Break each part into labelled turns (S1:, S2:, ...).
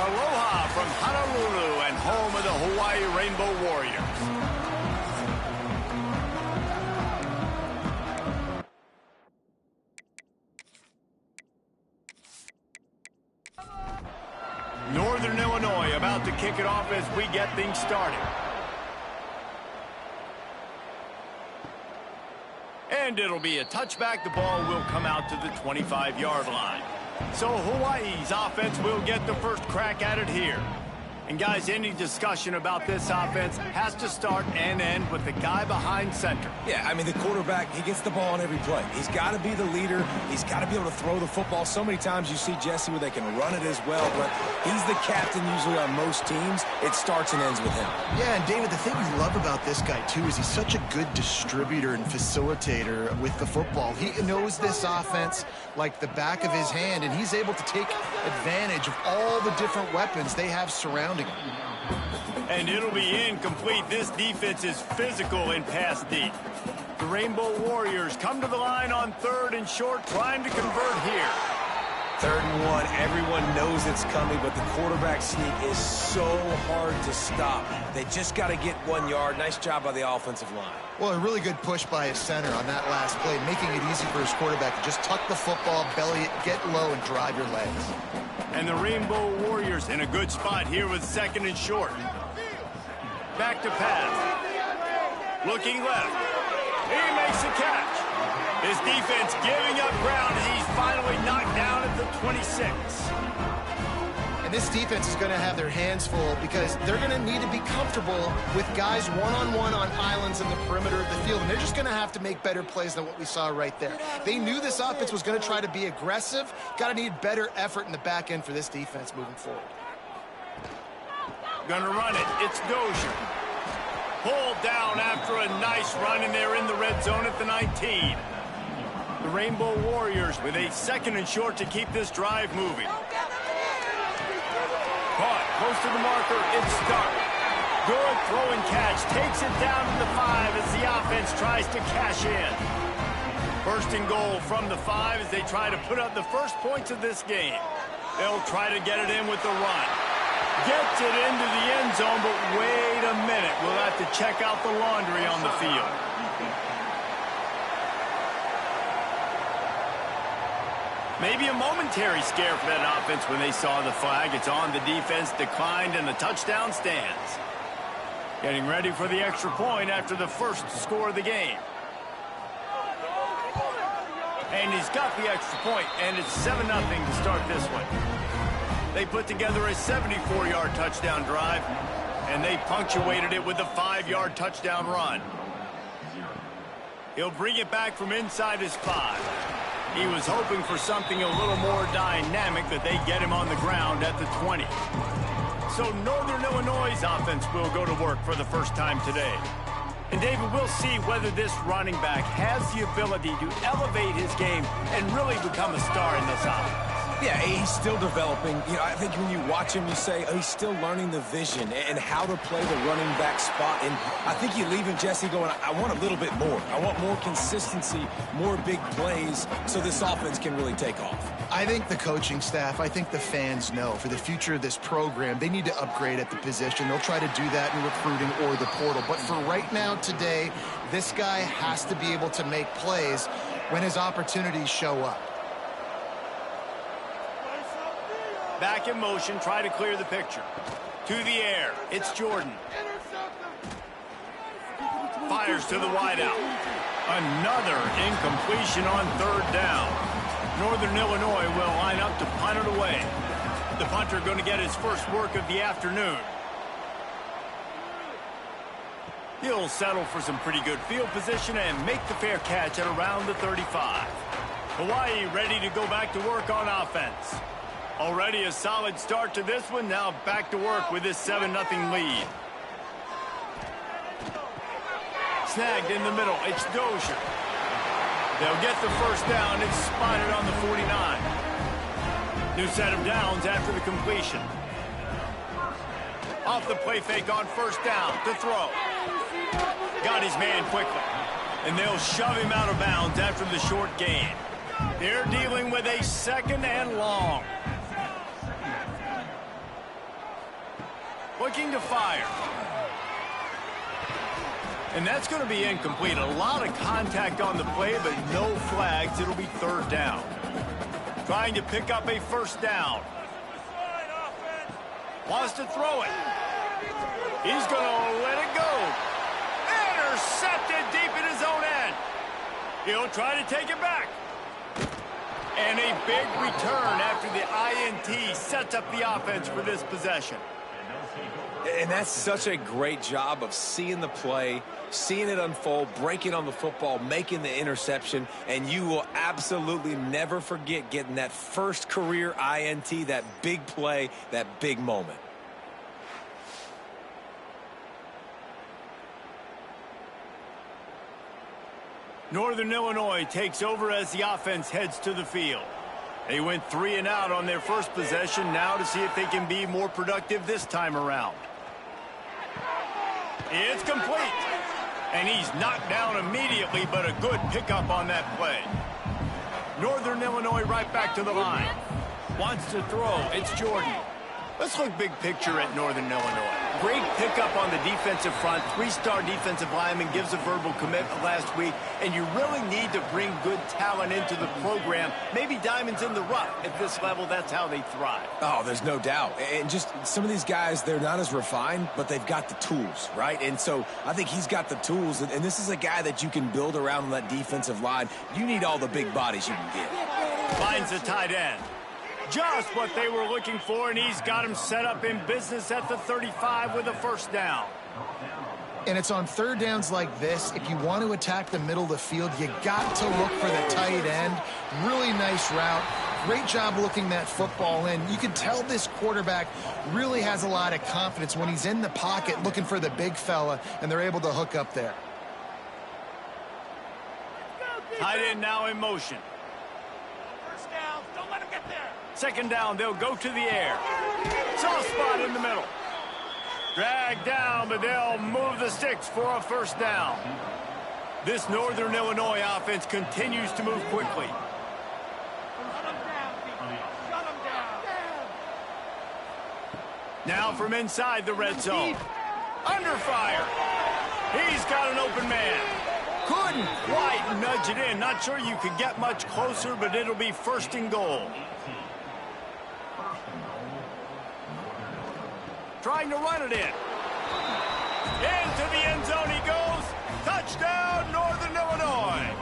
S1: Aloha from Honolulu and home of the Hawaii Rainbow Warriors. Northern Illinois about to kick it off as we get things started. And it'll be a touchback. The ball will come out to the 25-yard line. So Hawaii's offense will get the first crack at it here. And guys, any discussion about this offense has to start and end with the guy behind center.
S2: Yeah, I mean, the quarterback, he gets the ball on every play. He's got to be the leader. He's got to be able to throw the football. So many times you see Jesse where they can run it as well, but he's the captain usually on most teams. It starts and ends with him.
S3: Yeah, and David, the thing we love about this guy, too, is he's such a good distributor and facilitator with the football. He knows this offense like the back of his hand, and he's able to take advantage of all the different weapons they have surrounding him.
S1: And it'll be incomplete. This defense is physical and pass deep. The Rainbow Warriors come to the line on 3rd and short, trying to convert here.
S2: 3rd and 1, everyone knows it's coming, but the quarterback sneak is so hard to stop. They just got to get 1 yard. Nice job by the offensive line.
S3: Well, a really good push by his center on that last play, making it easy for his quarterback to just tuck the football, belly it, get low, and drive your legs.
S1: And the Rainbow Warriors in a good spot here with 2nd and short. Back to pass. Looking left. He makes the catch. His defense giving up ground as he's finally knocked down at the 26.
S3: And this defense is going to have their hands full because they're going to need to be comfortable with guys one-on-one on islands in the perimeter of the field. And they're just going to have to make better plays than what we saw right there. They knew this offense was going to try to be aggressive. Got to need better effort in the back end for this defense moving forward.
S1: Gonna run it. It's Dozier. Pulled down after a nice run, and they're in the red zone at the 19. The Rainbow Warriors with a 2nd and short to keep this drive moving. Caught close to the marker. It's Stark. Good throw and catch. Takes it down to the 5 as the offense tries to cash in. 1st and goal from the 5 as they try to put up the first points of this game. They'll try to get it in with the run. Gets it into the end zone, but wait a minute. We'll have to check out the laundry on the field. Maybe a momentary scare for that offense when they saw the flag. It's on. The defense declined, and the touchdown stands. Getting ready for the extra point after the first score of the game. And he's got the extra point, and it's 7-0 to start this one. They put together a 74-yard touchdown drive, and they punctuated it with a 5-yard touchdown run. He'll bring it back from inside his 5. He was hoping for something a little more dynamic, that they get him on the ground at the 20. So Northern Illinois' offense will go to work for the first time today. And David, we'll see whether this running back has the ability to elevate his game and really become a star in this offense.
S2: Yeah, he's still developing. You know, I think when you watch him, you say, oh, he's still learning the vision and how to play the running back spot. And I think you leave him, Jesse, going, I want a little bit more. I want more consistency, more big plays, so this offense can really take off.
S3: I think the coaching staff, I think the fans know for the future of this program, they need to upgrade at the position. They'll try to do that in recruiting or the portal. But for right now, today, this guy has to be able to make plays when his opportunities show up.
S1: Back in motion, try to clear the picture. To the air, it's Jordan. Fires to the wideout. Another incompletion on 3rd down. Northern Illinois will line up to punt it away. The punter going to get his first work of the afternoon. He'll settle for some pretty good field position and make the fair catch at around the 35. Hawaii ready to go back to work on offense. Already a solid start to this one. Now back to work with this 7-0 lead. Snagged in the middle. It's Dozier. They'll get the first down. It's spotted on the 49. New set of downs after the completion. Off the play fake on 1st down to throw. Got his man quickly. And they'll shove him out of bounds after the short gain. They're dealing with a 2nd and long. Looking to fire. And that's going to be incomplete. A lot of contact on the play, but no flags. It'll be third down. Trying to pick up a first down. Wants to throw it. He's going to let it go. Intercepted deep in his own end. He'll try to take it back. And a big return after the INT sets up the offense for this possession.
S2: And that's such a great job of seeing the play, seeing it unfold, breaking on the football, making the interception, and you will absolutely never forget getting that first career INT, that big play, that big moment.
S1: Northern Illinois takes over as the offense heads to the field. They went 3 and out on their first possession, now to see if they can be more productive this time around. It's complete. And he's knocked down immediately, but a good pickup on that play. Northern Illinois right back to the line. Wants to throw. It's Jordan. Let's look big picture at Northern Illinois. Great pickup on the defensive front. 3-star defensive lineman gives a verbal commitment last week, and you really need to bring good talent into the program. Maybe diamonds in the rough. At this level, that's how they thrive.
S2: Oh, there's no doubt. And just some of these guys, they're not as refined, but they've got the tools, right? And so I think he's got the tools, and this is a guy that you can build around on that defensive line. You need all the big bodies you can get.
S1: Finds the tight end. Just what they were looking for, and he's got him set up in business at the 35 with a first down.
S3: And it's on third downs like this, if you want to attack the middle of the field, you got to look for the tight end. Really nice route. Great job looking that football in. You can tell this quarterback really has a lot of confidence when he's in the pocket looking for the big fella, and they're able to hook up there.
S1: Tight end now in motion.
S4: First down. Don't let him get there.
S1: Second down, they'll go to the air. Soft spot in the middle. Drag down, but they'll move the sticks for a first down. This Northern Illinois offense continues to move quickly.
S4: Shut him down, Pete. Shut him down.
S1: Now from inside the red zone. Under fire. He's got an open man. Couldn't quite nudge it in. Not sure you could get much closer, but it'll be first and goal. Trying to run it in. Into the end zone he goes. Touchdown, Northern Illinois.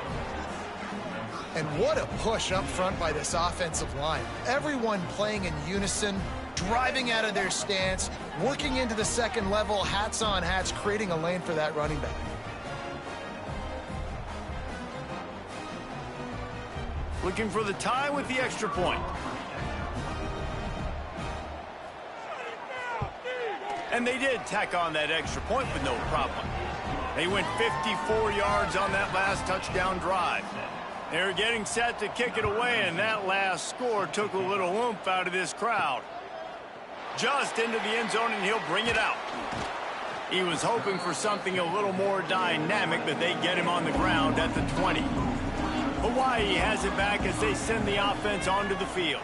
S3: And what a push up front by this offensive line. Everyone playing in unison, driving out of their stance, working into the second level, hats on hats, creating a lane for that running back.
S1: Looking for the tie with the extra point. And they did tack on that extra point with no problem. They went 54 yards on that last touchdown drive. They were getting set to kick it away, and that last score took a little oomph out of this crowd. Just into the end zone, and he'll bring it out. He was hoping for something a little more dynamic, but they get him on the ground at the 20. Hawaii has it back as they send the offense onto the field.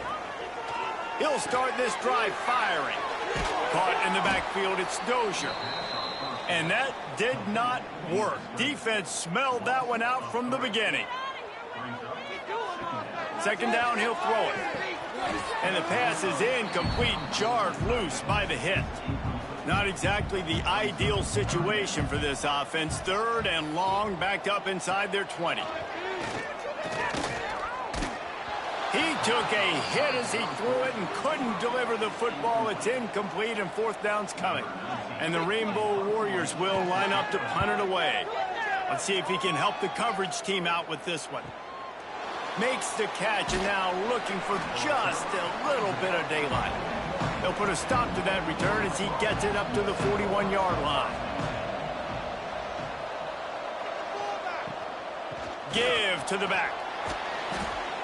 S1: He'll start this drive firing. Caught in the backfield, it's Dozier. And that did not work. Defense smelled that one out from the beginning. Second down, he'll throw it. And the pass is incomplete, jarred loose by the hit. Not exactly the ideal situation for this offense. Third and long, backed up inside their 20. He took a hit as he threw it and couldn't deliver the football. It's incomplete, and fourth down's coming. And the Rainbow Warriors will line up to punt it away. Let's see if he can help the coverage team out with this one. Makes the catch, and now looking for just a little bit of daylight. They'll put a stop to that return as he gets it up to the 41-yard line. Give to the back.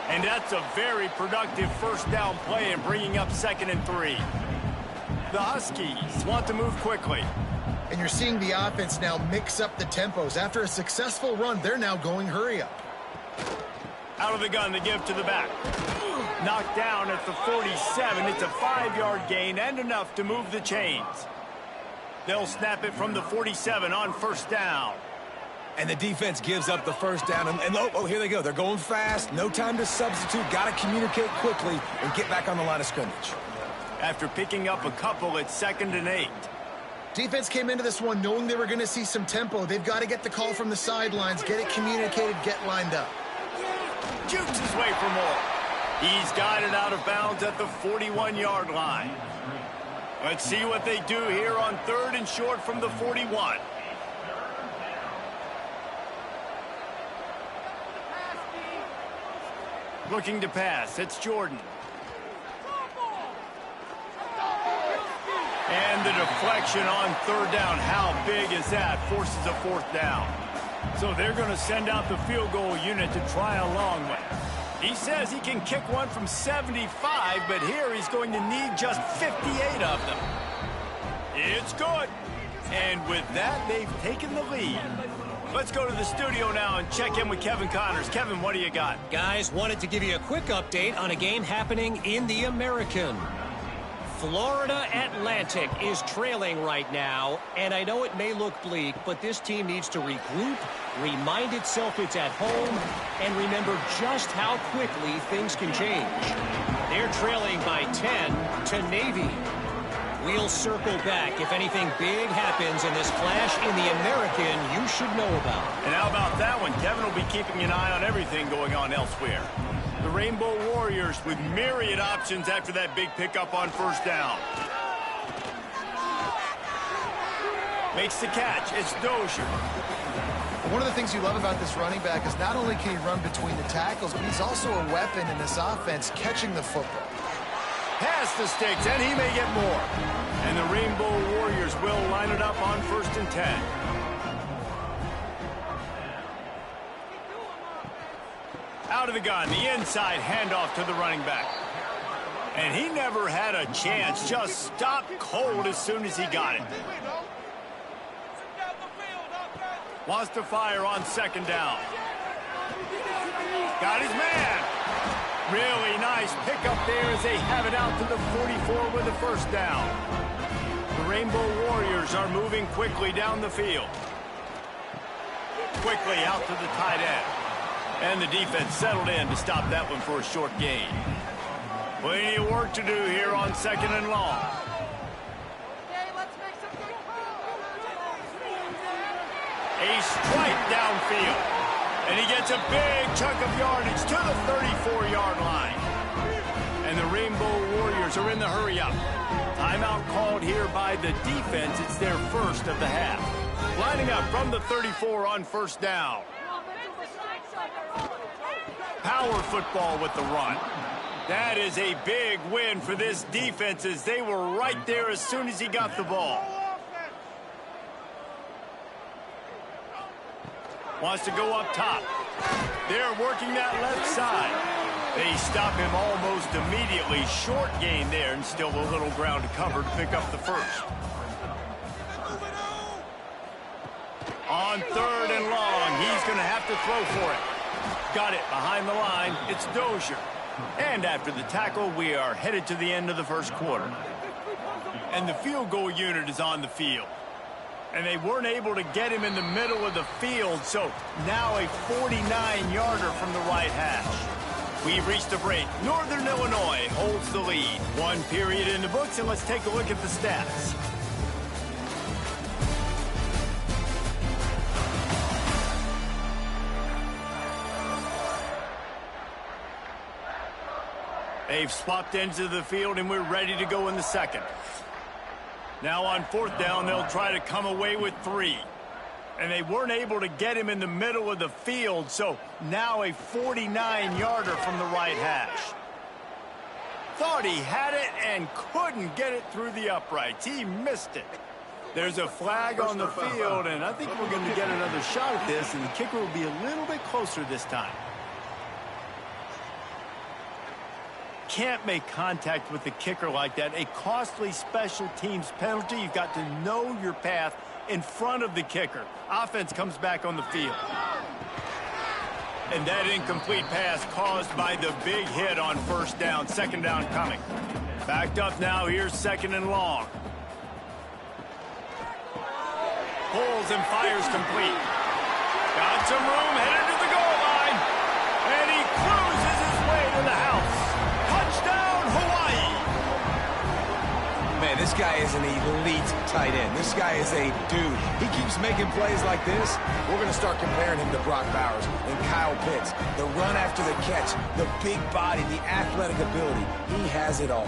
S1: And that's a very productive first down play and bringing up 2nd and 3. The Huskies want to move quickly.
S3: And you're seeing the offense now mix up the tempos. After a successful run, they're now going hurry up.
S1: Out of the gun, the give to the back. Knocked down at the 47. It's a 5-yard gain and enough to move the chains. They'll snap it from the 47 on first down.
S2: And the defense gives up the first down. And oh, here they go. They're going fast. No time to substitute. Got to communicate quickly and get back on the line of scrimmage.
S1: After picking up a couple, it's 2nd and 8.
S3: Defense came into this one knowing they were going to see some tempo. They've got to get the call from the sidelines, get it communicated, get lined up.
S1: Jukes his way for more. He's guided out of bounds at the 41-yard line. Let's see what they do here on 3rd and short from the 41. Looking to pass. It's Jordan. And the deflection on 3rd down. How big is that? Forces a 4th down. So they're going to send out the field goal unit to try a long one. He says he can kick one from 75, but here he's going to need just 58 of them. It's good. And with that, they've taken the lead. Let's go to the studio now and check in with Kevin Connors. Kevin, what do you got?
S5: Guys, wanted to give you a quick update on a game happening in the American. Florida Atlantic is trailing right now, and I know it may look bleak, but this team needs to regroup, remind itself it's at home, and remember just how quickly things can change. They're trailing by 10 to Navy. We'll circle back if anything big happens in this clash in the American you should know about.
S1: And how about that one? Kevin will be keeping an eye on everything going on elsewhere. The Rainbow Warriors with myriad options after that big pickup on first down. Makes the catch. It's Dozier.
S3: One of the things you love about this running back is not only can he run between the tackles, but he's also a weapon in this offense catching the football.
S1: Past the sticks, and he may get more. And the Rainbow Warriors will line it up on 1st and 10. Out of the gun, the inside handoff to the running back. And he never had a chance, just stopped cold as soon as he got it. Wants to fire on 2nd down. Got his man. Really nice pickup there as they have it out to the 44 with the first down. The Rainbow Warriors are moving quickly down the field. Quickly out to the tight end. And the defense settled in to stop that one for a short gain. Plenty of work to do here on 2nd and long. A strike downfield. And he gets a big chunk of yardage to the 34-yard line. And the Rainbow Warriors are in the hurry-up. Timeout called here by the defense. It's their first of the half. Lining up from the 34 on first down. Power football with the run. That is a big win for this defense as they were right there as soon as he got the ball. Wants to go up top. They're working that left side. They stop him almost immediately. Short gain there and still a little ground to cover to pick up the first. On 3rd and long, he's going to have to throw for it. Got it behind the line. It's Dozier. And after the tackle, we are headed to the end of the first quarter. And the field goal unit is on the field. And they weren't able to get him in the middle of the field, so now a 49-yarder from the right hash. We've reached a break. Northern Illinois holds the lead. 1 period in the books, and let's take a look at the stats. They've swapped ends of the field, and we're ready to go in the second. Now on 4th down, they'll try to come away with 3. And they weren't able to get him in the middle of the field, so now a 49-yarder from the right hash. Thought he had it and couldn't get it through the uprights. He missed it. There's a flag on the field, and I think we're going to get another shot at this, and the kicker will be a little bit closer this time. Can't make contact with the kicker like that. A costly special teams penalty. You've got to know your path in front of the kicker. Offense comes back on the field. And that incomplete pass caused by the big hit on first down. 2nd down coming. Backed up now. Here's 2nd and long. Pulls and fires complete. Got some room, headed to the goal line. And he cruises his way to the house. Touchdown, Hawaii.
S2: Man, this guy is an elite tight end. This guy is a dude. He keeps making plays like this. We're going to start comparing him to Brock Bowers and Kyle Pitts. The run after the catch, the big body, the athletic ability. He has it all.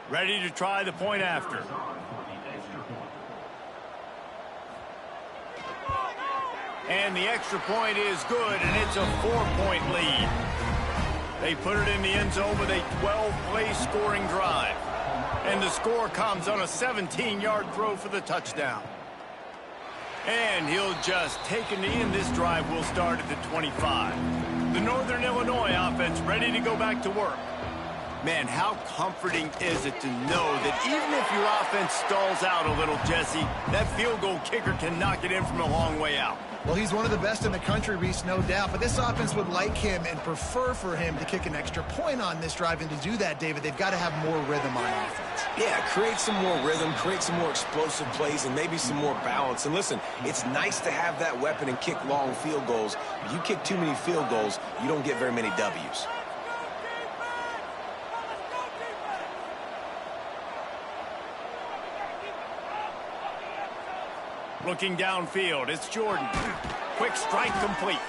S1: Ready to try the point after. And the extra point is good, and it's a 4-point lead. They put it in the end zone with a 12-play scoring drive. And the score comes on a 17-yard throw for the touchdown. And he'll just take a knee, and this drive will start at the 25. The Northern Illinois offense ready to go back to work. Man, how comforting is it to know that even if your offense stalls out a little, Jesse, that field goal kicker can knock it in from a long way out.
S3: Well, he's one of the best in the country, Reese, no doubt. But this offense would like him and prefer for him to kick an extra point on this drive. And to do that, David, they've got to have more rhythm on offense.
S2: Yeah, create some more rhythm, create some more explosive plays, and maybe some more balance. And listen, it's nice to have that weapon and kick long field goals. If you kick too many field goals, you don't get very many W's.
S1: Looking downfield, it's Jordan. Quick strike complete.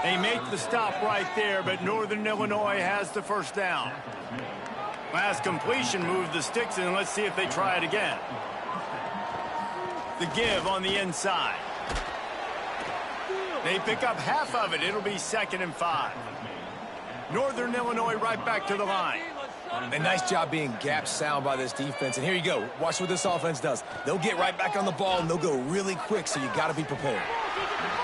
S1: They make the stop right there, but Northern Illinois has the first down. Last completion moved the sticks, and let's see if they try it again. The give on the inside. They pick up half of it. It'll be 2nd and 5. Northern Illinois right back to the line.
S2: A nice job being gap sound by this defense. And here you go. Watch what this offense does. They'll get right back on the ball, and they'll go really quick, so you got to be prepared.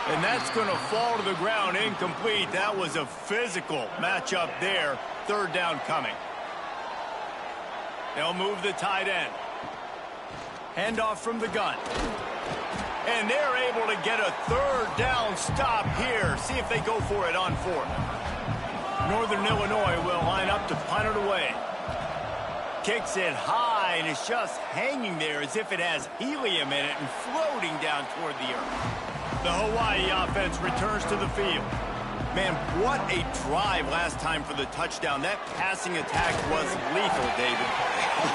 S1: And that's going to fall to the ground incomplete. That was a physical matchup there. 3rd down coming. They'll move the tight end. Handoff from the gun. And they're able to get a 3rd down stop here. See if they go for it on 4th. Northern Illinois will line up to punt it away. Kicks it high, and it's just hanging there as if it has helium in it and floating down toward the earth. The Hawaii offense returns to the field. Man, what a drive last time for the touchdown. That passing attack was lethal, David.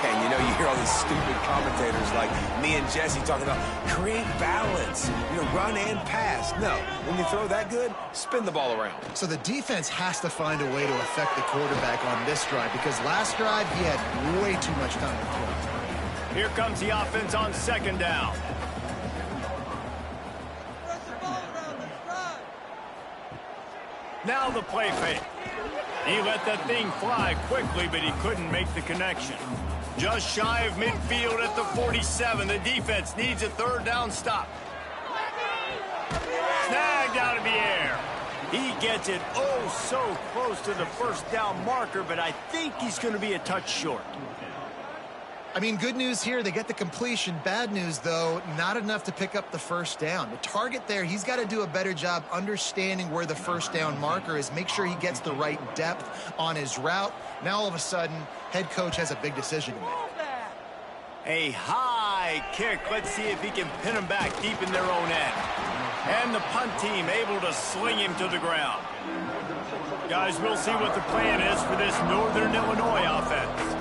S2: And you know, you hear all these stupid commentators like me and Jesse talking about create balance, run and pass. No, when you throw that good, spin the ball around.
S3: So the defense has to find a way to affect the quarterback on this drive, because last drive he had way too much time to throw.
S1: Here comes the offense on 2nd down. Now the play fake. He let that thing fly quickly, but he couldn't make the connection. Just shy of midfield at the 47. The defense needs a 3rd down stop. Snagged out of the air. He gets it so close to the 1st down marker, but I think he's going to be a touch short.
S3: I mean, good news here, they get the completion. Bad news, though, not enough to pick up the 1st down. The target there, he's got to do a better job understanding where the 1st down marker is, make sure he gets the right depth on his route. Now, all of a sudden, head coach has a big decision to make.
S1: A high kick. Let's see if he can pin him back deep in their own end. And the punt team able to sling him to the ground. Guys, we'll see what the plan is for this Northern Illinois offense.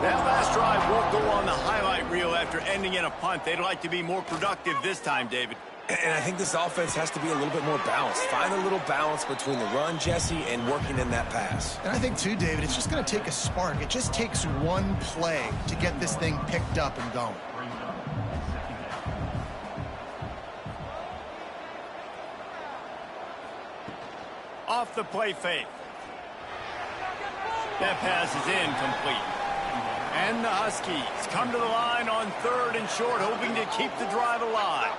S1: That last drive won't go on the highlight reel after ending in a punt. They'd like to be more productive this time, David.
S2: And I think this offense has to be a little bit more balanced. Find a little balance between the run, Jesse, and working in that pass.
S3: And I think, too, David, it's just going to take a spark. It just takes one play to get this thing picked up and going.
S1: Off the play fake. That pass is incomplete. And the Huskies come to the line on 3rd and short, hoping to keep the drive alive.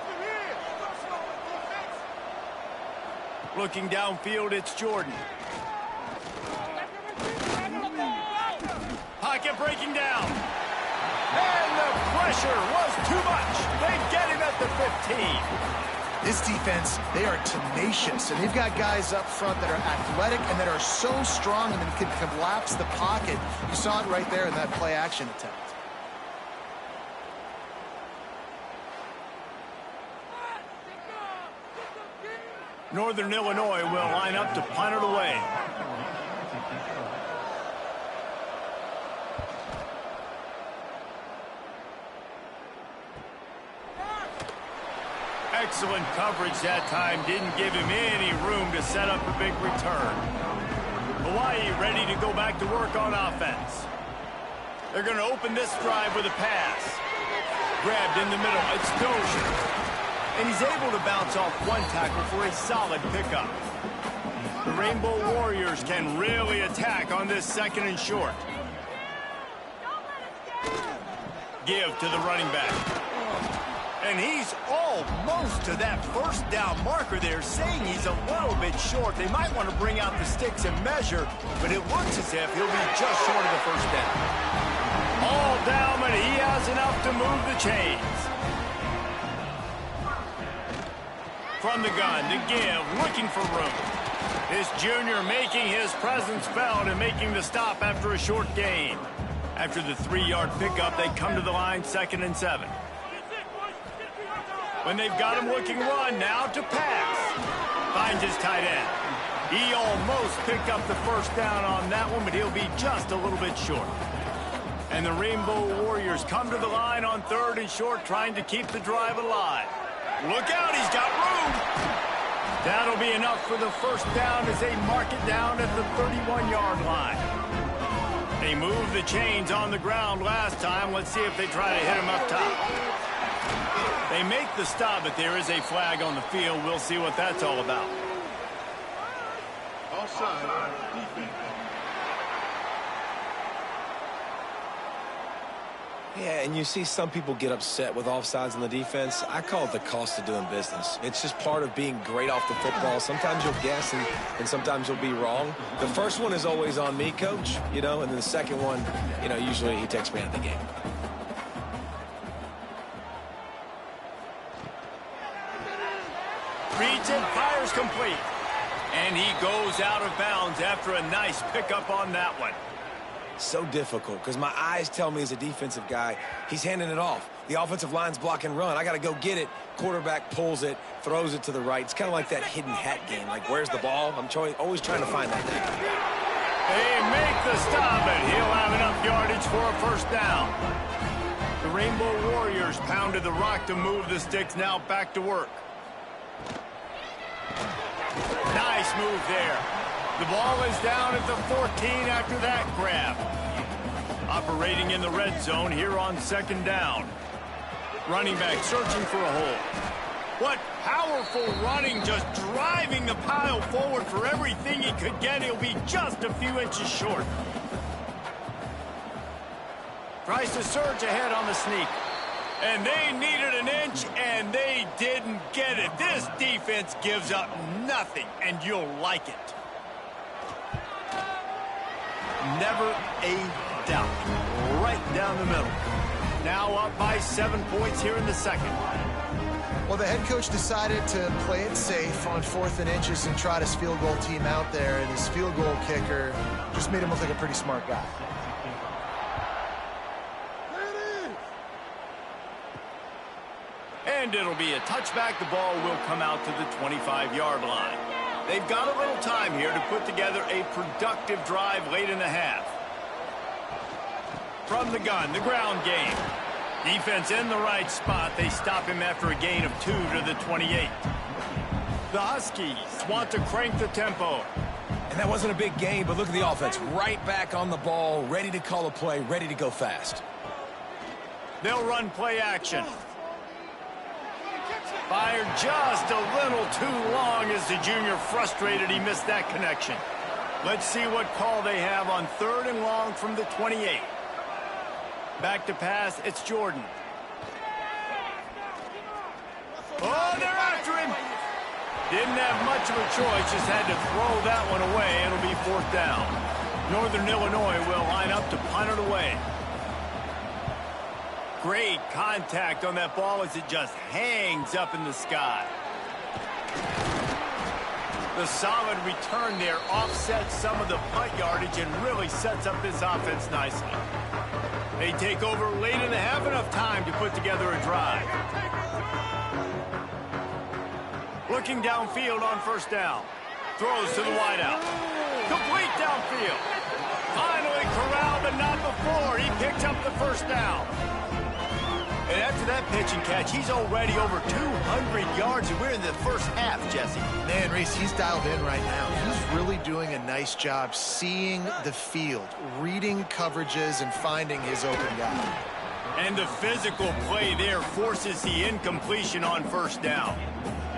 S1: Looking downfield, it's Jordan. Pocket breaking down. And the pressure was too much. They get him at the 15.
S3: This defense, they are tenacious, and they've got guys up front that are athletic and that are so strong and that can collapse the pocket. You saw it right there in that play-action attempt.
S1: Northern Illinois will line up to punt it away. Excellent coverage that time. Didn't give him any room to set up a big return. Hawaii ready to go back to work on offense. They're going to open this drive with a pass. Grabbed in the middle. It's Dozier. And he's able to bounce off one tackle for a solid pickup. The Rainbow Warriors can really attack on this 2nd and short. Give to the running back. And he's almost to that first down marker there, saying he's a little bit short. They might want to bring out the sticks and measure, but it looks as if he'll be just short of the first down. All down, but he has enough to move the chains. From the gun to give, looking for room. This junior making his presence felt and making the stop after a short gain. After the 3-yard pickup, they come to the line 2nd and 7. When they've got him looking run, now to pass. Finds his tight end. He almost picked up the first down on that one, but he'll be just a little bit short. And the Rainbow Warriors come to the line on 3rd and short, trying to keep the drive alive. Look out, he's got room. That'll be enough for the first down as they mark it down at the 31-yard line. They moved the chains on the ground last time. Let's see if they try to hit him up top. They make the stop, but there is a flag on the field. We'll see what that's all about.
S4: Offside, defense.
S2: Yeah, and you see some people get upset with offsides on the defense. I call it the cost of doing business. It's just part of being great off the football. Sometimes you'll guess and sometimes you'll be wrong. The first one is always on me, coach, and then the second one, usually he takes me out of the game.
S1: Reads it, fires complete. And he goes out of bounds after a nice pickup on that one.
S2: So difficult because my eyes tell me as a defensive guy, he's handing it off. The offensive line's block and run. I got to go get it. Quarterback pulls it, throws it to the right. It's kind of like that hidden hat game. Like, where's the ball? I'm always trying to find that thing.
S1: They make the stop, and he'll have enough yardage for a first down. The Rainbow Warriors pounded the rock to move the sticks. Now back to work. Nice move there. The ball is down at the 14 after that grab. Operating in the red zone here on 2nd down. Running back searching for a hole. What powerful running, just driving the pile forward for everything he could get. He'll be just a few inches short. Tries to surge ahead on the sneak. And they needed an inch, and they didn't get it. This defense gives up nothing, and you'll like it. Never a doubt. Right down the middle. Now up by 7 points here in the 2nd.
S3: Well, the head coach decided to play it safe on 4th and inches and trot his field goal team out there, and his field goal kicker just made him look like a pretty smart guy.
S1: And it'll be a touchback. The ball will come out to the 25-yard line. They've got a little time here to put together a productive drive late in the half. From the gun, the ground game. Defense in the right spot. They stop him after a gain of 2 to the 28. The Huskies want to crank the tempo.
S2: And that wasn't a big gain, but look at the offense. Right back on the ball, ready to call a play, ready to go fast.
S1: They'll run play action. Fired just a little too long as the junior frustrated he missed that connection. Let's see what call they have on 3rd and long from the 28. Back to pass, it's Jordan. Oh, they're after him. Didn't have much of a choice, just had to throw that one away. It'll be 4th down. Northern Illinois will line up to punt it away. Great contact on that ball as it just hangs up in the sky. The solid return there offsets some of the punt yardage and really sets up this offense nicely. They take over late in the half, enough time to put together a drive. Looking downfield on first down. Throws to the wideout. Complete downfield. Finally corralled, but not before. He picked up the first down. And after that pitch and catch, he's already over 200 yards, and we're in the first half, Jesse.
S3: Man, Reese, he's dialed in right now. He's really doing a nice job seeing the field, reading coverages, and finding his open guy.
S1: And the physical play there forces the incompletion on first down.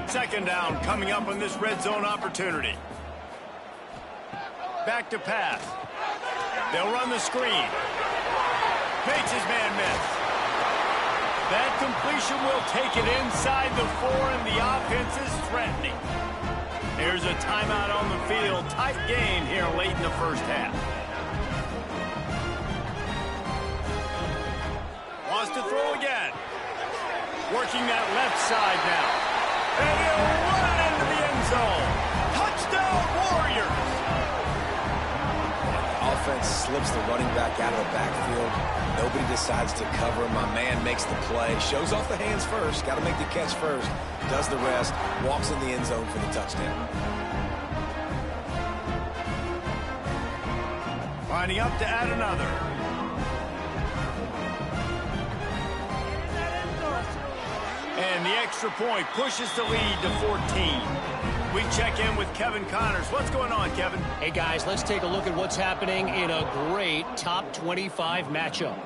S1: Second down coming up on this red zone opportunity. Back to pass. They'll run the screen. Makes his man miss. That completion will take it inside the 4, and the offense is threatening. There's a timeout on the field. Tight game here late in the first half. Wants to throw again. Working that left side now. And he'll run it into the end zone. Touchdown, Warriors!
S2: Offense slips the running back out of the backfield. Nobody decides to cover him. My man makes the play. Shows off the hands first. Got to make the catch first. Does the rest. Walks in the end zone for the touchdown.
S1: Lining up to add another. And the extra point pushes the lead to 14. We check in with Kevin Connors. What's going on, Kevin?
S5: Hey, guys, let's take a look at what's happening in a great top 25 matchup.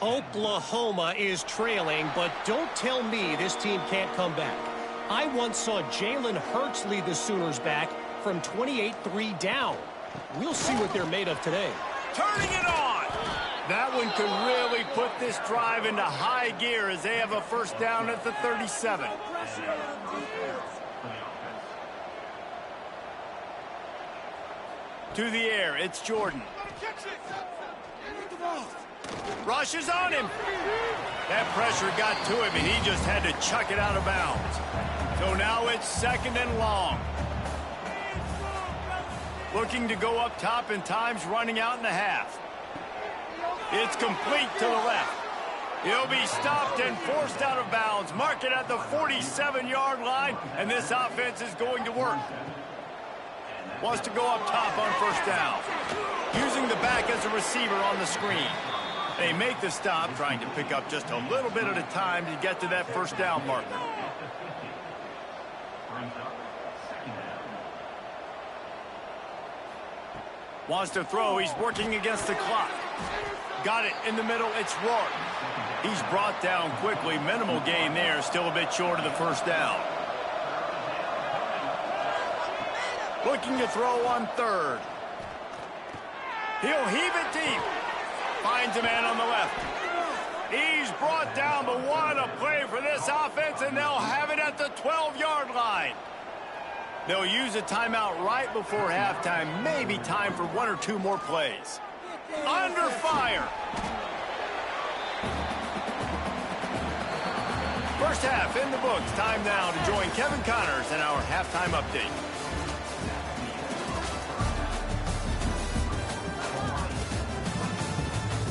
S5: Oklahoma is trailing, but don't tell me this team can't come back. I once saw Jalen Hurts lead the Sooners back from 28-3 down. We'll see what they're made of today.
S1: Turning it on! That one could really put this drive into high gear as they have a first down at the 37. To the air, it's Jordan. Rushes on him. That pressure got to him, and he just had to chuck it out of bounds. So now it's second and long. Looking to go up top, and time's running out in the half. It's complete to the left. He'll be stopped and forced out of bounds. Mark it at the 47-yard line, and this offense is going to work. Wants to go up top on first down. Using the back as a receiver on the screen. They make the stop, trying to pick up just a little bit at a time to get to that first down marker. Wants to throw. He's working against the clock. Got it in the middle. It's Rourke. He's brought down quickly. Minimal gain there. Still a bit short of the first down. Looking to throw on third. He'll heave it deep. Finds a man on the left. He's brought down, but what a play for this offense, and they'll have it at the 12-yard line. They'll use a timeout right before halftime. Maybe time for one or two more plays. Under fire. First half in the books. Time now to join Kevin Connors in our halftime update.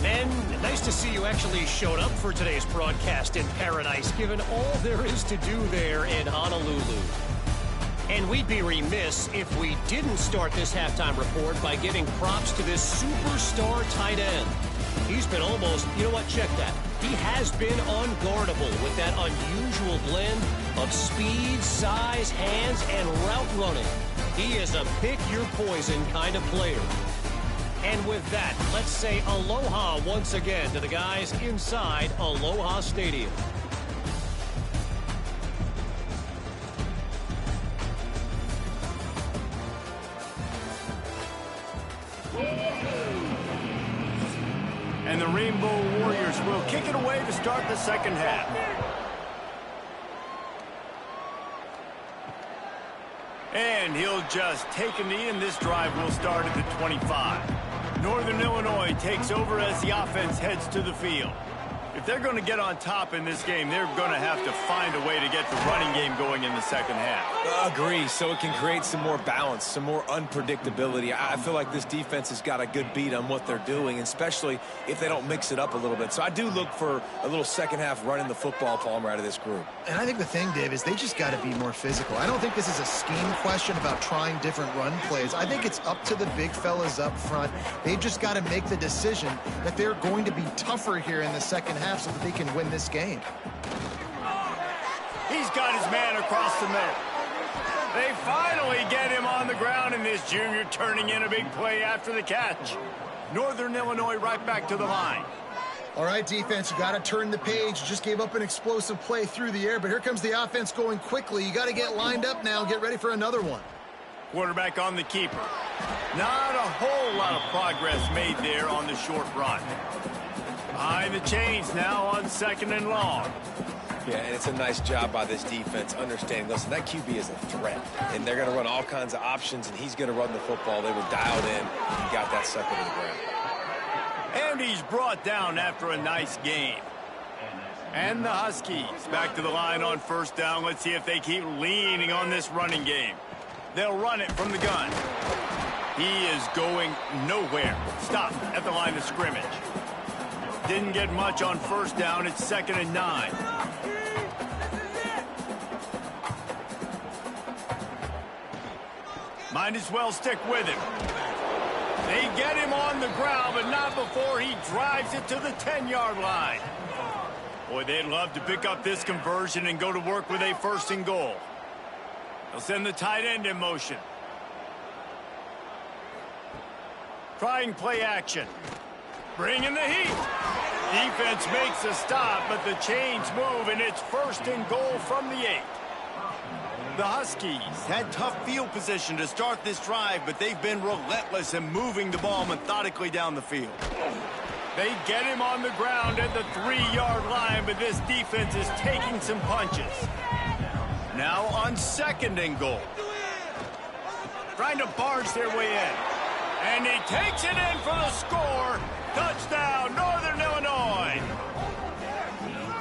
S5: Men, nice to see you actually showed up for today's broadcast in paradise, given all there is to do there in Honolulu. And we'd be remiss if we didn't start this halftime report by giving props to this superstar tight end. He's been almost, you know what, check that. He has been unguardable with that unusual blend of speed, size, hands, and route running. He is a pick-your-poison kind of player. And with that, let's say aloha once again to the guys inside Aloha Stadium.
S1: And the Rainbow Warriors will kick it away to start the second half. And he'll just take a knee, and this drive will start at the 25. Northern Illinois takes over as the offense heads to the field. If they're going to get on top in this game, they're going to have to find a way to get the running game going in the second half.
S2: Agree, so it can create some more balance, some more unpredictability. I feel like this defense has got a good beat on what they're doing, especially if they don't mix it up a little bit. So I do look for a little second half running the football, Palmer, out of this group.
S3: And I think the thing, Dave, is they just got to be more physical. I don't think this is a scheme question about trying different run plays. I think it's up to the big fellas up front. They've just got to make the decision that they're going to be tougher here in the second half so that they can win this game.
S1: He's got his man across the middle. They finally get him on the ground, and this junior turning in a big play after the catch. Northern Illinois right back to the line.
S3: All right, defense, you got to turn the page. You just gave up an explosive play through the air, but here comes the offense going quickly. You got to get lined up now, get ready for another one.
S1: Quarterback on the keeper. Not a whole lot of progress made there on the short run. Behind the chains now on 2nd and long.
S2: Yeah, and it's a nice job by this defense understanding, listen, that QB is a threat, and they're going to run all kinds of options, and he's going to run the football. They were dialed in and got that sucker to the ground.
S1: And he's brought down after a nice game. And the Huskies back to the line on 1st down. Let's see if they keep leaning on this running game. They'll run it from the gun. He is going nowhere. Stop at the line of scrimmage. Didn't get much on 1st down. It's 2nd and 9. Might as well stick with him. They get him on the ground, but not before he drives it to the 10-yard line. Boy, they'd love to pick up this conversion and go to work with a 1st and goal. They'll send the tight end in motion. Trying play action. Bringing the heat. Defense makes a stop, but the chains move, and it's 1st and goal from the 8. The Huskies had tough field position to start this drive, but they've been relentless in moving the ball methodically down the field. They get him on the ground at the 3-yard line, but this defense is taking some punches. Now on 2nd and goal. Trying to barge their way in. And he takes it in for the score. Touchdown, Northern Illinois.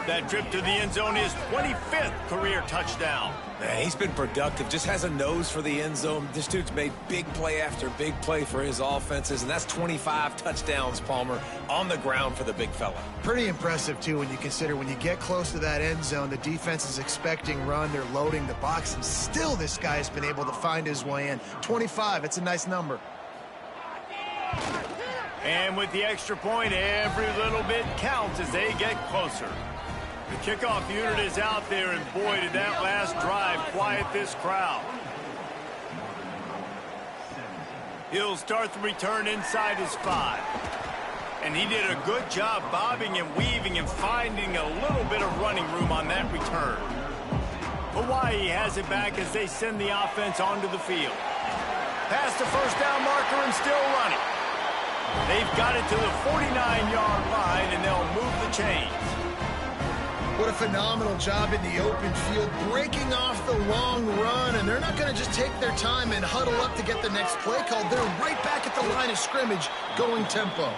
S1: That trip to the end zone is 25th career touchdown.
S2: Man, he's been productive, just has a nose for the end zone. This dude's made big play after big play for his offenses, and that's 25 touchdowns, Palmer, on the ground for the big fella.
S3: Pretty impressive, too, when you consider when you get close to that end zone, the defense is expecting run, they're loading the box, and still this guy's been able to find his way in. 25, it's a nice number.
S1: And with the extra point, every little bit counts as they get closer. The kickoff unit is out there, and boy, did that last drive quiet this crowd. He'll start the return inside his 5. And he did a good job bobbing and weaving and finding a little bit of running room on that return. Hawaii has it back as they send the offense onto the field. Past the 1st down marker and still running. They've got it to the 49-yard line, and they'll move the chains.
S3: What a phenomenal job in the open field, breaking off the long run, and they're not going to just take their time and huddle up to get the next play called. They're right back at the line of scrimmage, going tempo.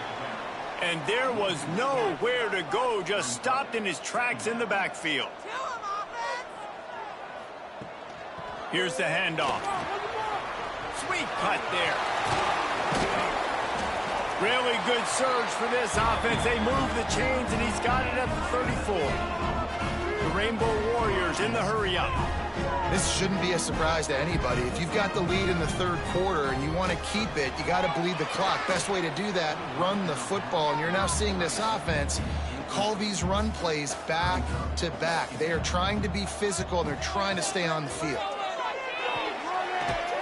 S1: And there was nowhere to go, just stopped in his tracks in the backfield. Here's the handoff. Sweet cut there. Really good surge for this offense. They move the chains, and he's got it at the 34. The Rainbow Warriors in the hurry-up.
S3: This shouldn't be a surprise to anybody. If you've got the lead in the 3rd quarter and you want to keep it, you got to bleed the clock. Best way to do that, run the football. And you're now seeing this offense call these run plays back to back. They are trying to be physical, and they're trying to stay on the field.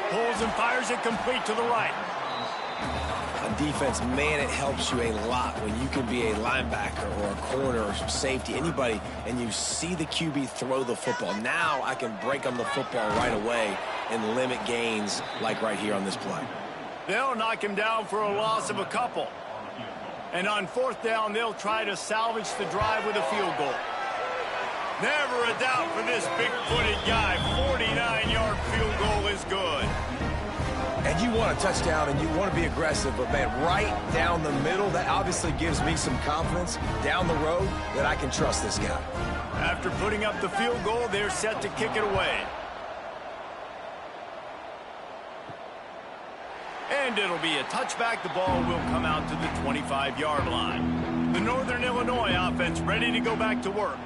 S1: Pulls and fires it complete to the right.
S2: On defense, man, it helps you a lot when you can be a linebacker or a corner or safety, anybody, and you see the QB throw the football. Now I can break on the football right away and limit gains like right here on this play.
S1: They'll knock him down for a loss of a couple. And on 4th down, they'll try to salvage the drive with a field goal. Never a doubt for this big-footed guy. 49-yard field goal is good.
S2: And you want a touchdown and you want to be aggressive, but man, right down the middle, that obviously gives me some confidence down the road that I can trust this guy.
S1: After putting up the field goal, they're set to kick it away. And it'll be a touchback. The ball will come out to the 25-yard line. The Northern Illinois offense ready to go back to work.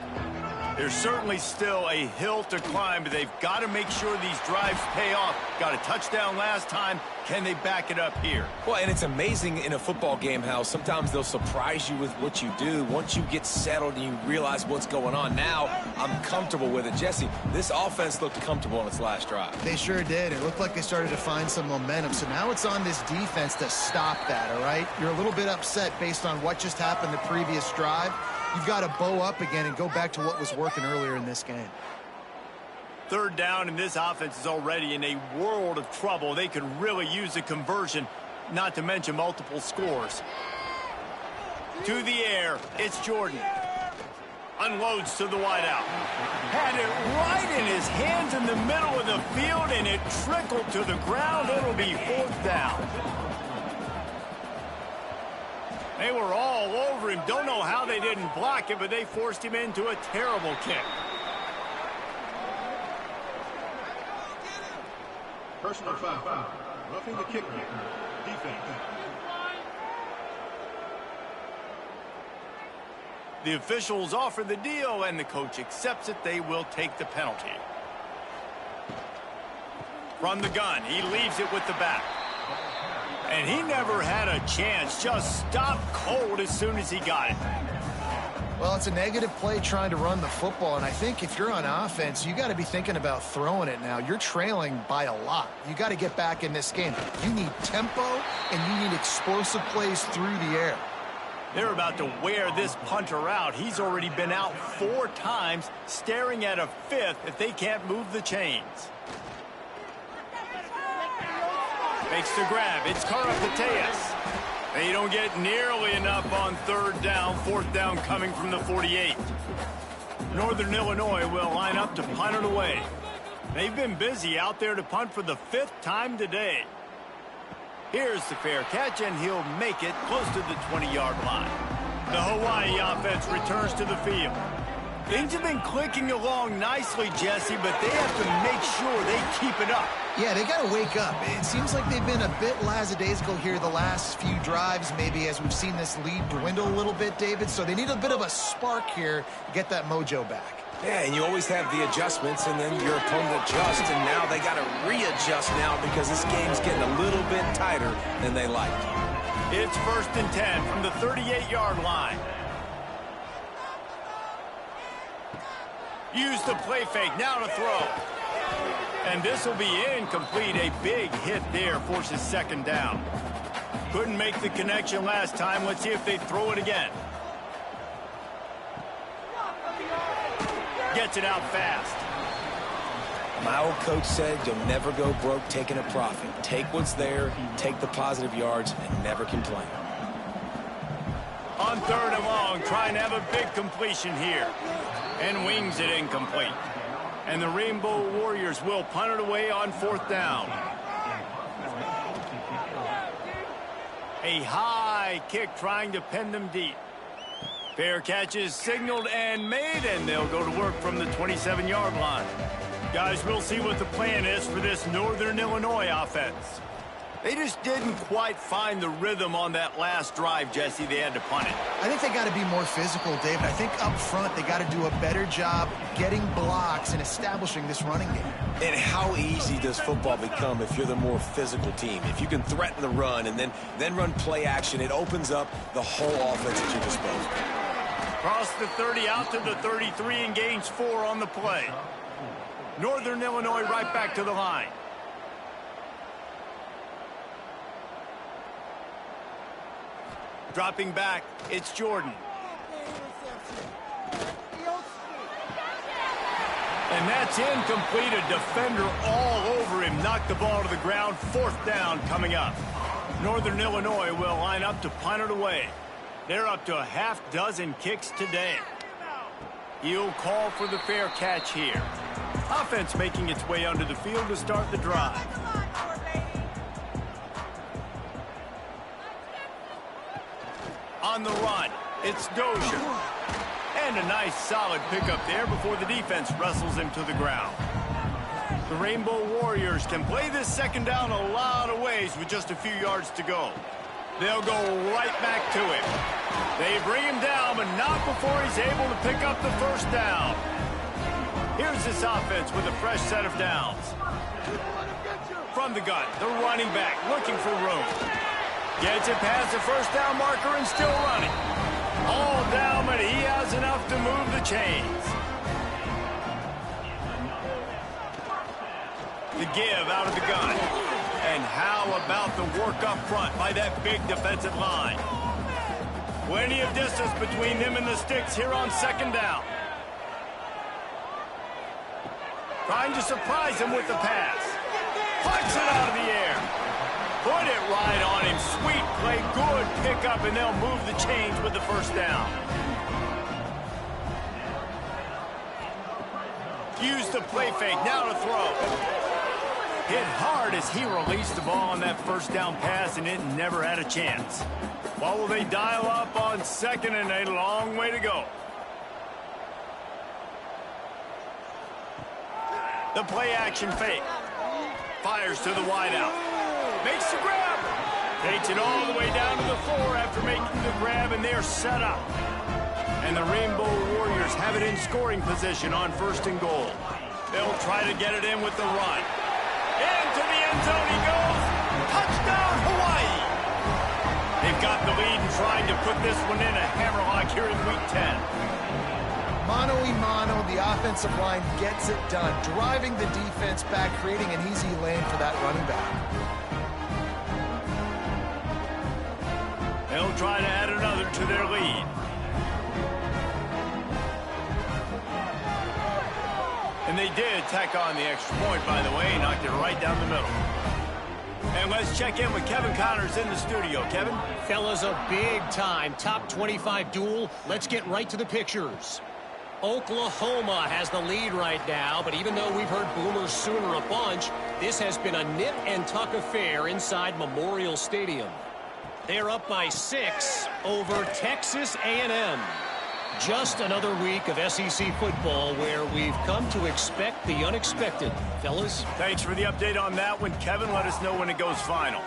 S1: There's certainly still a hill to climb, but they've got to make sure these drives pay off. Got a touchdown last time. Can they back it up here?
S2: Well, and it's amazing in a football game how sometimes they'll surprise you with what you do. Once you get settled and you realize what's going on, now I'm comfortable with it. Jesse, this offense looked comfortable on its last drive.
S3: They sure did. It looked like they started to find some momentum. So now it's on this defense to stop that, all right? You're a little bit upset based on what just happened the previous drive. You've got to bow up again and go back to what was working earlier in this game.
S1: Third down, and this offense is already in a world of trouble. They could really use a conversion, not to mention multiple scores. To the air, it's Jordan. Unloads to the wideout. Had it right in his hands in the middle of the field, and it trickled to the ground. It'll be fourth down. They were all over him. Don't know how they didn't block it, but they forced him into a terrible kick.
S6: Personal foul. Roughing the kicker. Defense.
S1: The officials offer the deal, and the coach accepts it. They will take the penalty. From the gun, he leaves it with the back. And he never had a chance. Just stopped cold as soon as he got it.
S3: Well, it's a negative play trying to run the football, and I think if you're on offense, you got to be thinking about throwing it now. You're trailing by a lot. You got to get back in this game. You need tempo, and you need explosive plays through the air.
S1: They're about to wear this punter out. He's already been out 4 times, staring at a 5th if they can't move the chains. Makes the grab. It's Karapateas. They don't get nearly enough on third down. Fourth down coming from the 48. Northern Illinois will line up to punt it away. They've been busy out there to punt for the 5th time today. Here's the fair catch, and he'll make it close to the 20-yard line. The Hawaii offense returns to the field. Things have been clicking along nicely, Jesse, but they have to make sure they keep it up.
S3: Yeah, they got to wake up. It seems like they've been a bit lackadaisical here the last few drives, maybe as we've seen this lead dwindle a little bit, David. So they need a bit of a spark here to get that mojo back.
S2: Yeah, and you always have the adjustments, and then your opponent adjusts, and now they got to readjust now because this game's getting a little bit tighter than they liked.
S1: It's 1st and 10 from the 38-yard line. Use the play fake, now to throw. And this will be incomplete. A big hit there forces 2nd down. Couldn't make the connection last time. Let's see if they throw it again. Gets it out fast.
S2: My old coach said you'll never go broke taking a profit. Take what's there, take the positive yards, and never complain.
S1: On 3rd and long, trying to have a big completion here. And wings it incomplete. And the Rainbow Warriors will punt it away on 4th down. A high kick trying to pin them deep. Fair catch is signaled and made, and they'll go to work from the 27-yard line. Guys, we'll see what the plan is for this Northern Illinois offense. They just didn't quite find the rhythm on that last drive, Jesse. They had to punt it.
S3: I think they got to be more physical, David. I think up front they got to do a better job getting blocks and establishing this running game.
S2: And how easy does football become if you're the more physical team? If you can threaten the run and then run play action, it opens up the whole offense at your disposal.
S1: Cross the 30 out to the 33 and gains 4 on the play. Northern Illinois right back to the line. Dropping back, it's Jordan. And that's incomplete. A defender all over him. Knocked the ball to the ground. 4th down coming up. Northern Illinois will line up to punt it away. They're up to a half-dozen kicks today. He'll call for the fair catch here. Offense making its way onto the field to start the drive. on the run. It's Dozier. And a nice solid pickup there before the defense wrestles him to the ground. The Rainbow Warriors can play this second down a lot of ways with just a few yards to go. They'll go right back to him. They bring him down, but not before he's able to pick up the first down. Here's this offense with a fresh set of downs. From the gun, the running back looking for room. Gets it past the first down marker and still running. All down, but he has enough to move the chains. The give out of the gun. And how about the work up front by that big defensive line? Plenty of distance between them and the sticks here on second down. Trying to surprise him with the pass. Puts it out of the air. Put it right on him. Sweet play, good pickup, and they'll move the chains with the first down. Use the play fake, now to throw. Hit hard as he released the ball on that first down pass, and it never had a chance. What will they dial up on second, and a long way to go. The play action fake. Fires to the wideout. Makes the grab. Takes it all the way down to the floor after making the grab, and they're set up. And the Rainbow Warriors have it in scoring position on first and goal. They'll try to get it in with the run. Into the end zone he goes. Touchdown, Hawaii. They've got the lead and trying to put this one in a hammerlock here in Week 10.
S3: Mano-y-mano, the offensive line gets it done, driving the defense back, creating an easy lane for that running back.
S1: They'll try to add another to their lead. And they did tack on the extra point, by the way, knocked it right down the middle. And let's check in with Kevin Connors in the studio. Kevin?
S5: Fellas, a big-time top 25 duel. Let's get right to the pictures. Oklahoma has the lead right now, but even though we've heard Boomer Sooner a bunch, this has been a nip-and-tuck affair inside Memorial Stadium. They're up by 6 over Texas A&M. Just another week of SEC football where we've come to expect the unexpected. Fellas?
S1: Thanks for the update on that one, Kevin. Let us know when it goes final.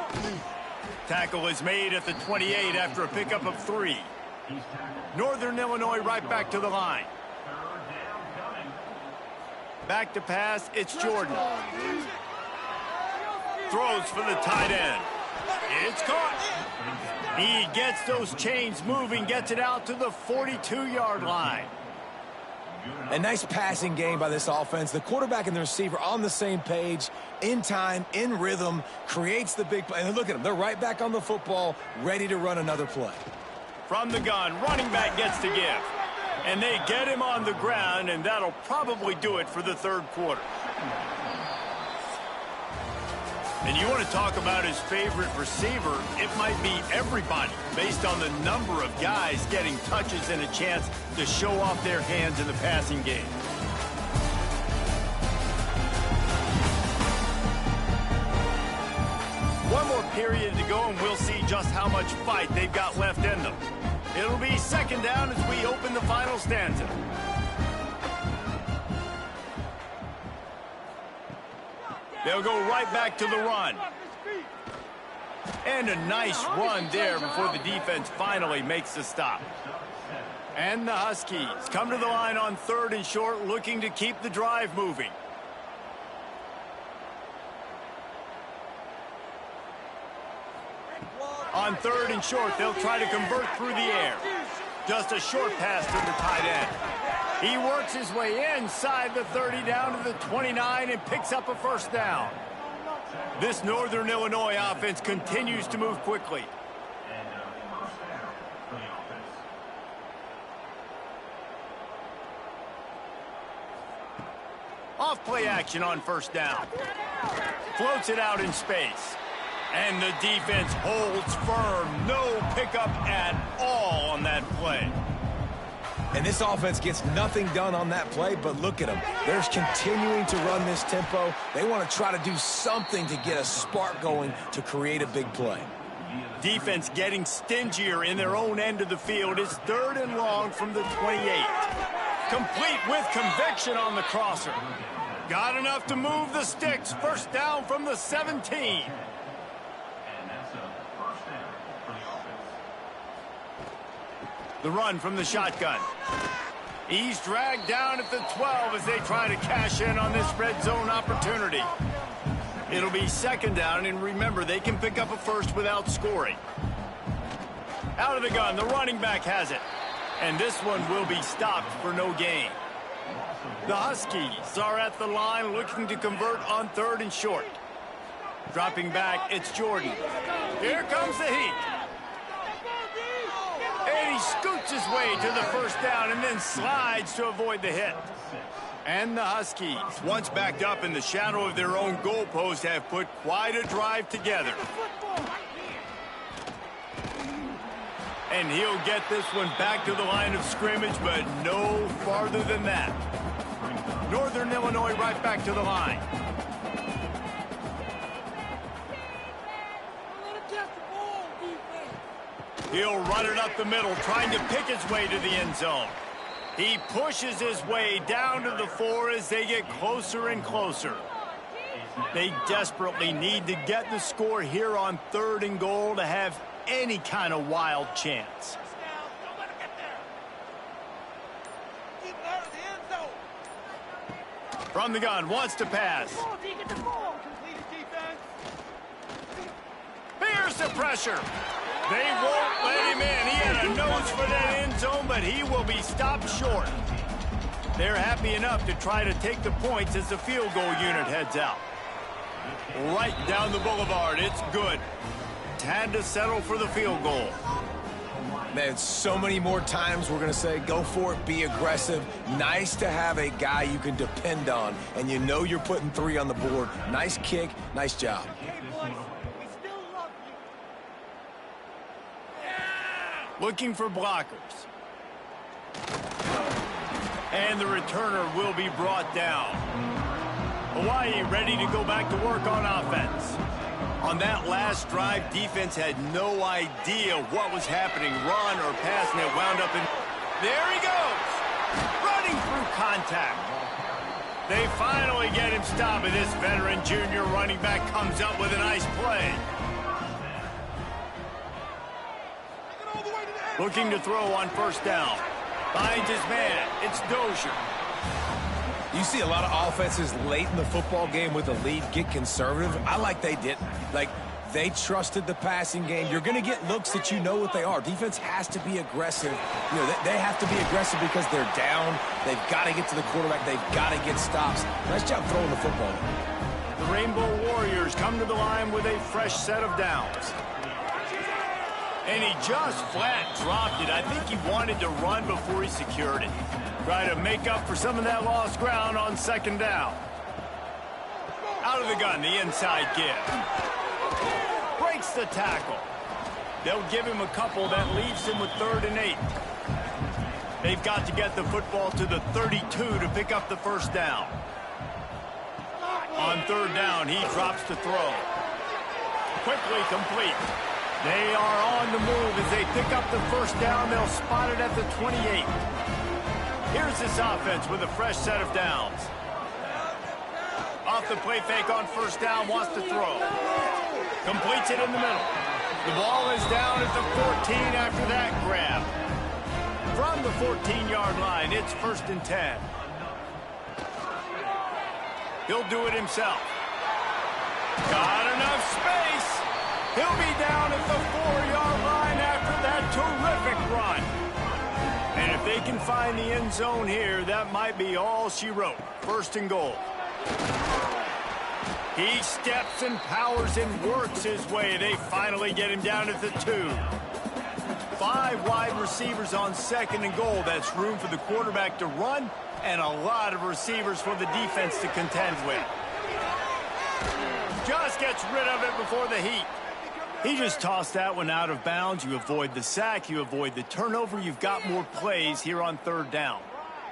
S1: Tackle is made at the 28 after a pickup of 3. Northern Illinois right back to the line. Back to pass, it's Jordan. Throws for the tight end. It's caught. He gets those chains moving, gets it out to the 42-yard line.
S2: A nice passing game by this offense. The quarterback and the receiver on the same page, in time, in rhythm, creates the big play. And look at them. They're right back on the football, ready to run another play.
S1: From the gun, running back gets the give. And they get him on the ground, and that'll probably do it for the third quarter. And you want to talk about his favorite receiver, it might be everybody, based on the number of guys getting touches and a chance to show off their hands in the passing game. One more period to go, and we'll see just how much fight they've got left in them. It'll be second down as we open the final stanza. They'll go right back to the run. And a nice run there before the defense finally makes the stop. And the Huskies come to the line on 3rd and short, looking to keep the drive moving. On 3rd and short, they'll try to convert through the air. Just a short pass to the tight end. He works his way inside the 30 down to the 29 and picks up a first down. This Northern Illinois offense continues to move quickly. Off play action on first down. Floats it out in space. And the defense holds firm. No pickup at all on that play.
S2: And this offense gets nothing done on that play, but look at them. They're continuing to run this tempo. They want to try to do something to get a spark going to create a big play.
S1: Defense getting stingier in their own end of the field. It's 3rd and long from the 28. Complete with conviction on the crosser. Got enough to move the sticks. First down from the 17. The run from the shotgun. He's dragged down at the 12 as they try to cash in on this red zone opportunity. It'll be 2nd down, and remember, they can pick up a first without scoring. Out of the gun, the running back has it. And this one will be stopped for no gain. The Huskies are at the line looking to convert on 3rd and short. Dropping back, it's Jordan. Here comes the heat. And he scoots his way to the first down and then slides to avoid the hit. And the Huskies, once backed up in the shadow of their own goalpost, have put quite a drive together. And he'll get this one back to the line of scrimmage, but no farther than that. Northern Illinois right back to the line. He'll run it up the middle, trying to pick his way to the end zone. He pushes his way down to the 4 as they get closer and closer. They desperately need to get the score here on 3rd and goal to have any kind of wild chance. From the gun, wants to pass. Here's the pressure. They won't let him in. He had a nose for that end zone, but he will be stopped short. They're happy enough to try to take the points as the field goal unit heads out. Right down the boulevard. It's good. Had to settle for the field goal.
S2: Man, so many more times we're going to say, go for it, be aggressive. Nice to have a guy you can depend on, and you know you're putting 3 on the board. Nice kick, nice job.
S1: Looking for blockers. And the returner will be brought down. Hawaii ready to go back to work on offense. On that last drive, defense had no idea what was happening. Run or pass, and it wound up in... There he goes! Running through contact. They finally get him stopped, and this veteran junior running back comes up with a nice play. Looking to throw on 1st down. Finds his man. It's Dozier.
S2: You see a lot of offenses late in the football game with a lead get conservative. I like they didn't. Like, they trusted the passing game. You're going to get looks that you know what they are. Defense has to be aggressive. You know, they have to be aggressive because they're down. They've got to get to the quarterback. They've got to get stops. Nice job throwing the football.
S1: The Rainbow Warriors come to the line with a fresh set of downs. And he just flat dropped it. I think he wanted to run before he secured it. Try to make up for some of that lost ground on 2nd down. Out of the gun, the inside give. Breaks the tackle. They'll give him a couple. That leaves him with 3rd and 8. They've got to get the football to the 32 to pick up the 1st down. On 3rd down, he drops to throw. Quickly complete. They are on the move as they pick up the 1st down. They'll spot it at the 28. Here's this offense with a fresh set of downs. Off the play fake on 1st down, wants to throw. Completes it in the middle. The ball is down at the 14 after that grab. From the 14-yard line, it's 1st and 10. He'll do it himself. Got enough space. He'll be down at the 4-yard line after that terrific run. And if they can find the end zone here, that might be all she wrote. 1st and goal. He steps and powers and works his way. They finally get him down at the 2. 5 wide receivers on 2nd and goal. That's room for the quarterback to run and a lot of receivers for the defense to contend with. Just gets rid of it before the heat. He just tossed that one out of bounds. You avoid the sack. You avoid the turnover. You've got more plays here on 3rd down.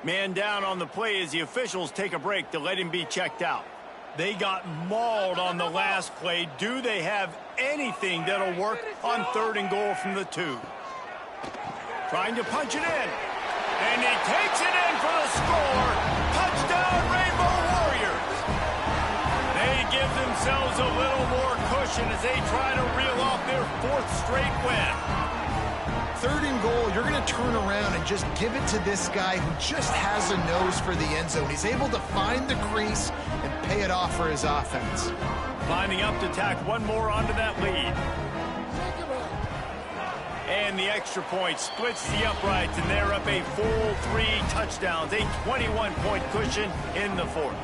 S1: Man down on the play as the officials take a break to let him be checked out. They got mauled on the last play. Do they have anything that'll work on 3rd and goal from the 2. Trying to punch it in. And he takes it in for the score. Touchdown, Rainbow Warriors. They give themselves a little more cushion as they try to reel off their 4th straight win.
S3: 3rd and goal, you're going to turn around and just give it to this guy who just has a nose for the end zone. He's able to find the crease and pay it off for his offense.
S1: Lining up to tack one more onto that lead. And the extra point splits the uprights, and they're up a full 3 touchdowns, a 21-point cushion in the 4th.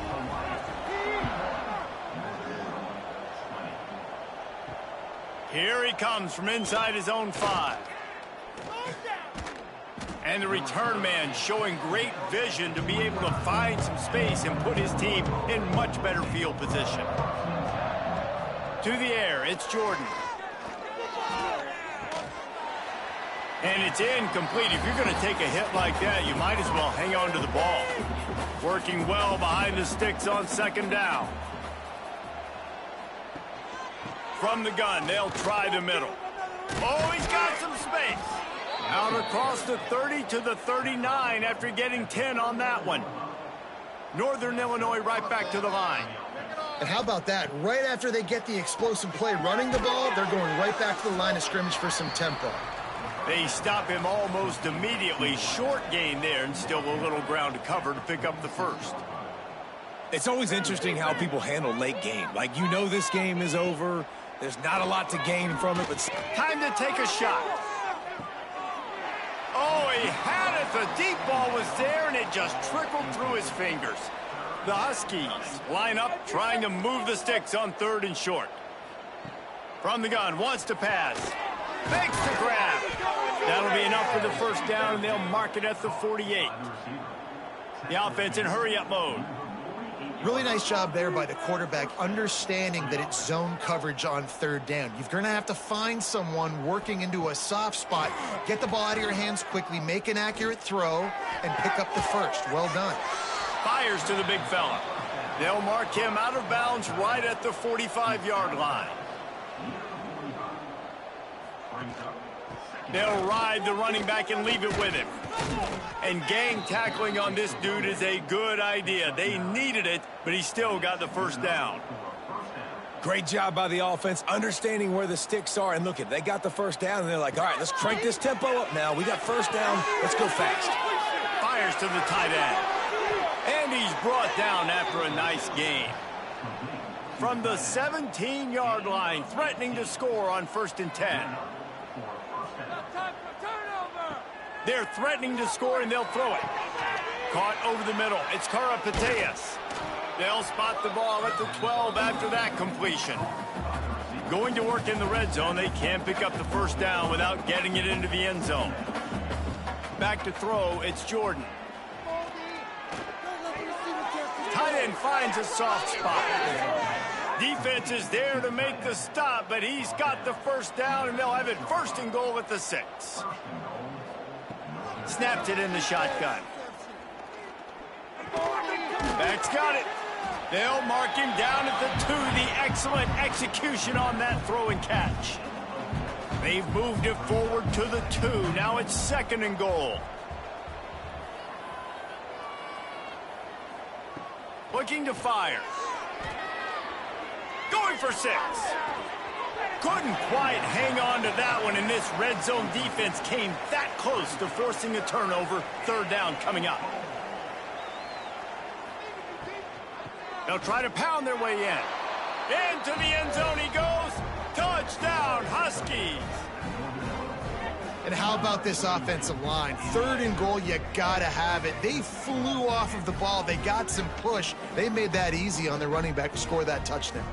S1: Here he comes from inside his own 5. And the return man showing great vision to be able to find some space and put his team in much better field position. To the air, it's Jordan. And it's incomplete. If you're going to take a hit like that, you might as well hang on to the ball. Working well behind the sticks on 2nd down. From the gun, they'll try the middle. Oh, he's got some space. Out across the 30 to the 39 after getting 10 on that one. Northern Illinois right back to the line.
S3: And how about that? Right after they get the explosive play running the ball, they're going right back to the line of scrimmage for some tempo.
S1: They stop him almost immediately. Short gain there and still a little ground to cover to pick up the 1st.
S2: It's always interesting how people handle late game. Like, you know this game is over. There's not a lot to gain from it, but...
S1: Time to take a shot. Oh, he had it. The deep ball was there, and it just trickled through his fingers. The Huskies line up, trying to move the sticks on 3rd and short. From the gun, wants to pass. Makes the grab. That'll be enough for the 1st down, and they'll mark it at the 48. The offense in hurry-up mode.
S3: Really nice job there by the quarterback, understanding that it's zone coverage on 3rd down. You're going to have to find someone working into a soft spot, get the ball out of your hands quickly, make an accurate throw, and pick up the 1st. Well done.
S1: Fires to the big fella. They'll mark him out of bounds right at the 45-yard line. They'll ride the running back and leave it with him. And gang tackling on this dude is a good idea. They needed it, but he still got the 1st down.
S2: Great job by the offense, understanding where the sticks are. And look, they got the 1st down, and they're like, all right, let's crank this tempo up now. We got 1st down. Let's go fast.
S1: Fires to the tight end. And he's brought down after a nice gain. From the 17-yard line, threatening to score on 1st and 10. They're threatening to score, and they'll throw it. Caught over the middle. It's Karapateas. They'll spot the ball at the 12 after that completion. Going to work in the red zone. They can't pick up the 1st down without getting it into the end zone. Back to throw. It's Jordan. Tight end finds a soft spot. Defense is there to make the stop, but he's got the 1st down, and they'll have it 1st and goal at the 6. Snapped it in the shotgun. Back's got it. They'll mark him down at the 2. The excellent execution on that throw and catch. They've moved it forward to the 2. Now it's 2nd and goal. Looking to fire. Going for 6. Couldn't quite hang on to that one, and this red zone defense came that close to forcing a turnover. 3rd down coming up. They'll try to pound their way in. Into the end zone he goes. Touchdown, Huskies.
S3: And how about this offensive line? 3rd and goal, you gotta have it. They flew off of the ball. They got some push. They made that easy on their running back to score that touchdown.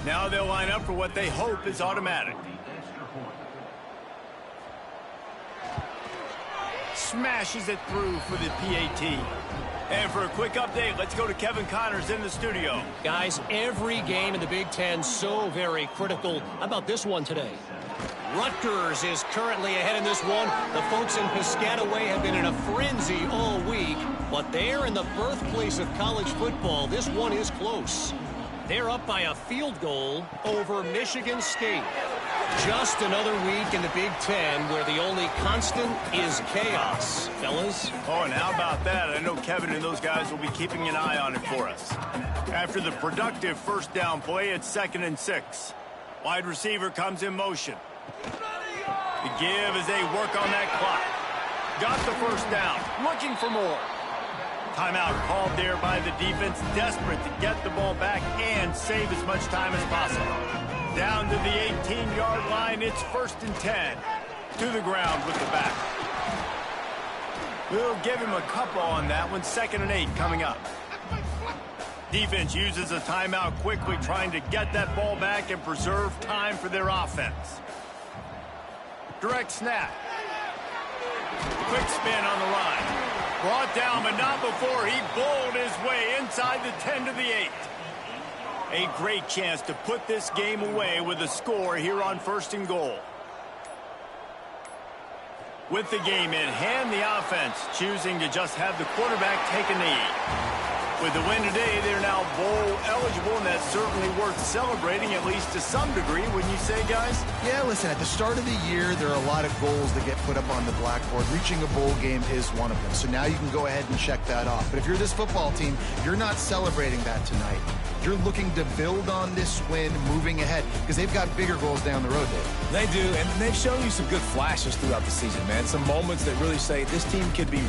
S1: Now they'll line up for what they hope is automatic. Smashes it through for the PAT. And for a quick update, let's go to Kevin Connors in the studio.
S5: Guys, every game in the Big Ten so very critical. How about this one today? Rutgers is currently ahead in this one. The folks in Piscataway have been in a frenzy all week, but they're in the birthplace of college football. This one is close. They're up by a field goal over Michigan State. Just another week in the Big Ten where the only constant is chaos, fellas.
S1: Oh, and how about that? I know Kevin and those guys will be keeping an eye on it for us. After the productive first down play, it's 2nd and 6. Wide receiver comes in motion. The give as they work on that clock. Got the first down, looking for more. Timeout called there by the defense, desperate to get the ball back and save as much time as possible. Down to the 18-yard line, it's 1st and 10. To the ground with the back. We'll give him a couple on that one. 2nd and 8 coming up. Defense uses a timeout quickly, trying to get that ball back and preserve time for their offense. Direct snap. Quick spin on the line. Brought down, but not before he bowled his way inside the 10 to the 8. A great chance to put this game away with a score here on 1st and goal. With the game in hand, the offense choosing to just have the quarterback take a knee. With the win today, they're now bowl eligible, and that's certainly worth celebrating, at least to some degree, wouldn't you say, guys?
S3: Yeah, listen, at the start of the year, there are a lot of goals that get put up on the blackboard. Reaching a bowl game is one of them. So now you can go ahead and check that off. But if you're this football team, you're not celebrating that tonight. You're looking to build on this win moving ahead because they've got bigger goals down the road, Dave.
S2: They do, and they've shown you some good flashes throughout the season, man. Some moments that really say this team could be